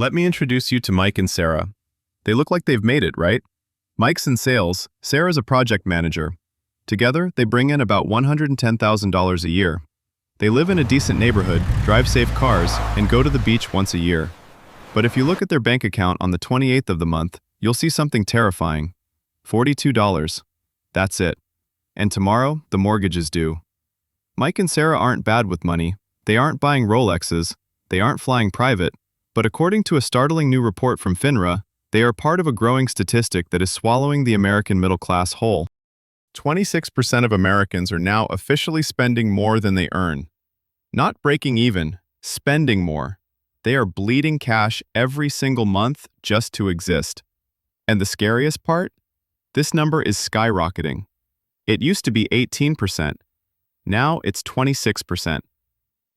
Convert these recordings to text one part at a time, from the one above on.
Let me introduce you to Mike and Sarah. They look like they've made it, right? Mike's in sales, Sarah's a project manager. Together, they bring in about $110,000 a year. They live in a decent neighborhood, drive safe cars, and go to the beach once a year. But if you look at their bank account on the 28th of the month, you'll see something terrifying. $42. That's it. And tomorrow, the mortgage is due. Mike and Sarah aren't bad with money. They aren't buying Rolexes. They aren't flying private. But according to a startling new report from FINRA, they are part of a growing statistic that is swallowing the American middle class whole. 26% of Americans are now officially spending more than they earn. Not breaking even, spending more. They are bleeding cash every single month just to exist. And the scariest part? This number is skyrocketing. It used to be 18%. Now it's 26%.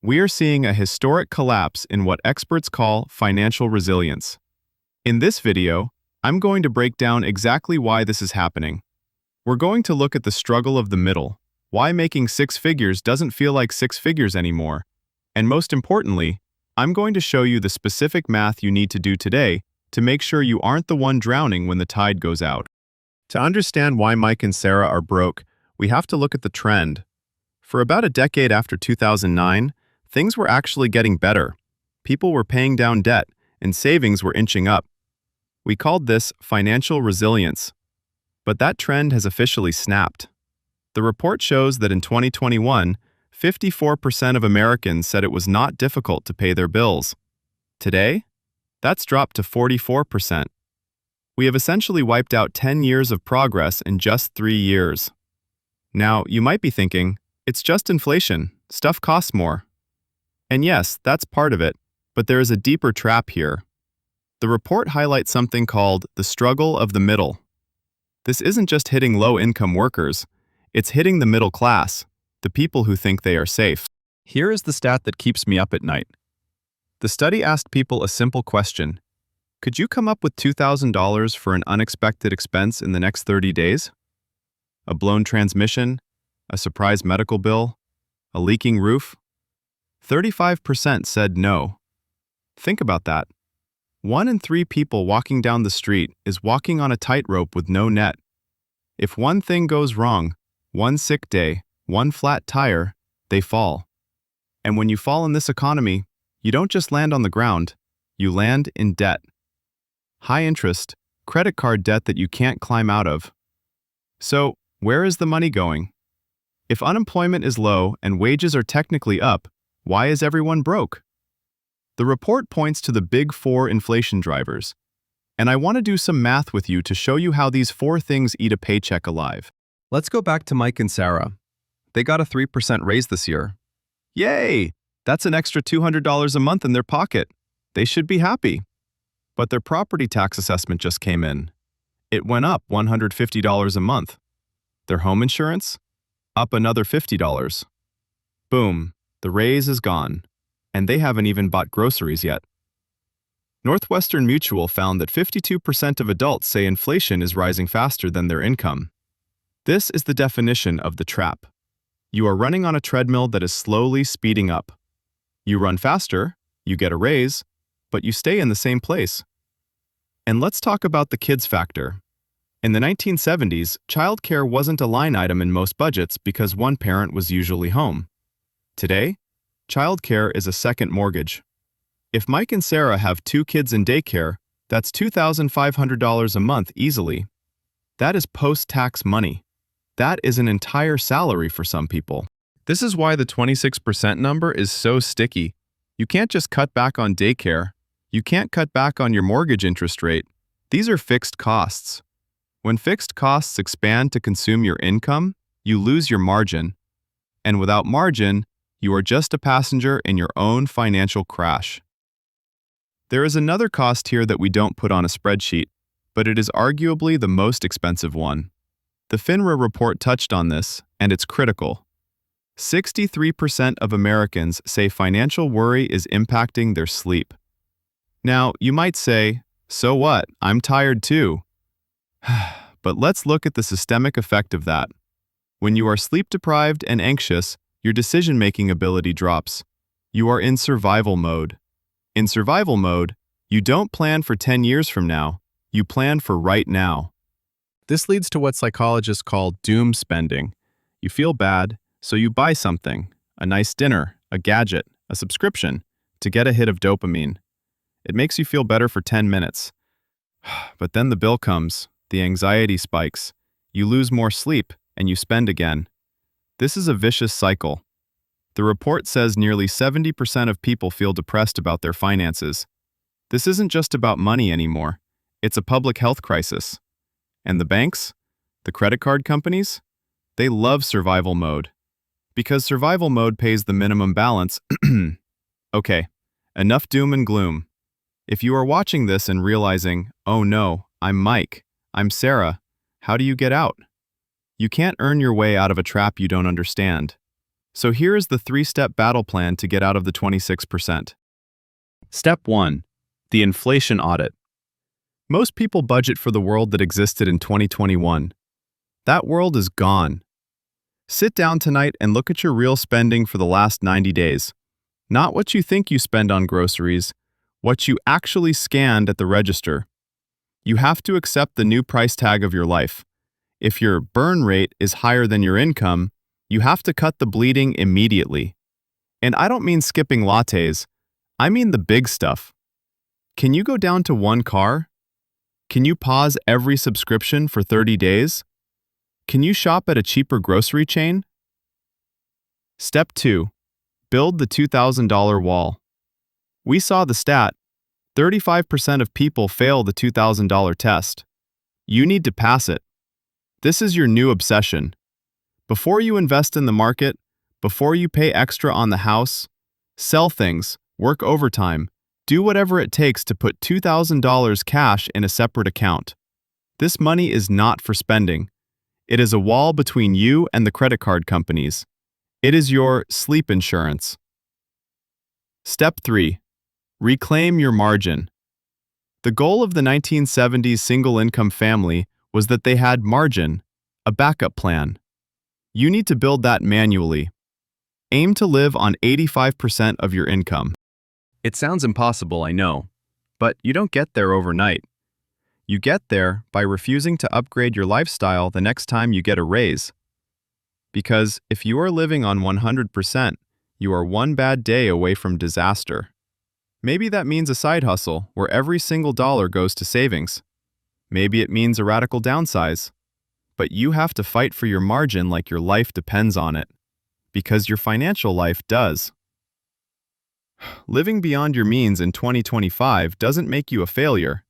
We are seeing a historic collapse in what experts call financial resilience. In this video, I'm going to break down exactly why this is happening. We're going to look at the struggle of the middle, why making six figures doesn't feel like six figures anymore, and most importantly, I'm going to show you the specific math you need to do today to make sure you aren't the one drowning when the tide goes out. To understand why Mike and Sarah are broke, we have to look at the trend. For about a decade after 2009, things were actually getting better. People were paying down debt, and savings were inching up. We called this financial resilience. But that trend has officially snapped. The report shows that in 2021, 54% of Americans said it was not difficult to pay their bills. Today, that's dropped to 44%. We have essentially wiped out 10 years of progress in just 3 years. Now, you might be thinking, it's just inflation, stuff costs more. And yes, that's part of it, but there is a deeper trap here. The report highlights something called the struggle of the middle. This isn't just hitting low-income workers, it's hitting the middle class, the people who think they are safe. Here is the stat that keeps me up at night. The study asked people a simple question. Could you come up with $2,000 for an unexpected expense in the next 30 days? A blown transmission? A surprise medical bill? A leaking roof? 35% said no. Think about that. 1 in 3 people walking down the street is walking on a tightrope with no net. If one thing goes wrong, one sick day, one flat tire, they fall. And when you fall in this economy, you don't just land on the ground, you land in debt. High interest, credit card debt that you can't climb out of. So, where is the money going? If unemployment is low and wages are technically up, why is everyone broke? The report points to the big 4 inflation drivers, and I want to do some math with you to show you how these 4 things eat a paycheck alive. Let's go back to Mike and Sarah. They got a 3% raise this year. Yay! That's an extra $200 a month in their pocket. They should be happy. But their property tax assessment just came in. It went up $150 a month. Their home insurance? Up another $50. Boom, the raise is gone. And they haven't even bought groceries yet. Northwestern Mutual found that 52% of adults say inflation is rising faster than their income. This is the definition of the trap. You are running on a treadmill that is slowly speeding up. You run faster, you get a raise, but you stay in the same place. And let's talk about the kids factor. In the 1970s, childcare wasn't a line item in most budgets because one parent was usually home. Today, childcare is a second mortgage. If Mike and Sarah have 2 kids in daycare, that's $2,500 a month easily. That is post-tax money. That is an entire salary for some people. This is why the 26% number is so sticky. You can't just cut back on daycare. You can't cut back on your mortgage interest rate. These are fixed costs. When fixed costs expand to consume your income, you lose your margin. And without margin, you are just a passenger in your own financial crash. There is another cost here that we don't put on a spreadsheet, but it is arguably the most expensive one. The FINRA report touched on this, and it's critical. 63% of Americans say financial worry is impacting their sleep. Now, you might say, so what? I'm tired too. But let's look at the systemic effect of that. When you are sleep-deprived and anxious, your decision-making ability drops. You are in survival mode. In survival mode, You don't plan for 10 years from now, you plan for right now. This leads to what psychologists call doom spending. You feel bad, so you buy something, a nice dinner, a gadget, a subscription, to get a hit of dopamine. It makes you feel better for 10 minutes. But then the bill comes, the anxiety spikes, you lose more sleep, and you spend again. This is a vicious cycle. The report says nearly 70% of people feel depressed about their finances. This isn't just about money anymore. It's a public health crisis. And the banks? The credit card companies? They love survival mode. Because survival mode pays the minimum balance. Okay, enough doom and gloom. If you are watching this and realizing, oh no, I'm Mike, I'm Sarah, how do you get out? You can't earn your way out of a trap you don't understand. So here is the 3-step battle plan to get out of the 26%. Step 1. The inflation audit. Most people budget for the world that existed in 2021. That world is gone. Sit down tonight and look at your real spending for the last 90 days. Not what you think you spend on groceries, what you actually scanned at the register. You have to accept the new price tag of your life. If your burn rate is higher than your income, you have to cut the bleeding immediately. And I don't mean skipping lattes, I mean the big stuff. Can you go down to one car? Can you pause every subscription for 30 days? Can you shop at a cheaper grocery chain? Step 2. Build the $2,000 wall. We saw the stat, 35% of people fail the $2,000 test. You need to pass it. This is your new obsession. Before you invest in the market, before you pay extra on the house, sell things, work overtime, do whatever it takes to put $2,000 cash in a separate account. This money is not for spending. It is a wall between you and the credit card companies. It is your sleep insurance. Step 3. Reclaim your margin. The goal of the 1970s single-income family was that they had margin, a backup plan. You need to build that manually. Aim to live on 85% of your income. It sounds impossible, I know, but you don't get there overnight. You get there by refusing to upgrade your lifestyle the next time you get a raise. Because if you are living on 100%, you are one bad day away from disaster. Maybe that means a side hustle where every single dollar goes to savings. Maybe it means a radical downsize. But you have to fight for your margin like your life depends on it. Because your financial life does. Living beyond your means in 2025 doesn't make you a failure.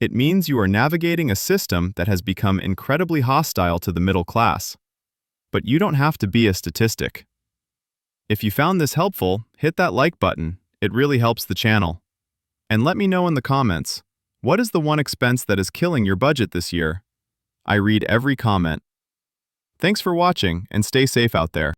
It means you are navigating a system that has become incredibly hostile to the middle class. But you don't have to be a statistic. If you found this helpful, hit that like button. It really helps the channel. And let me know in the comments, what is the one expense that is killing your budget this year? I read every comment. Thanks for watching and stay safe out there.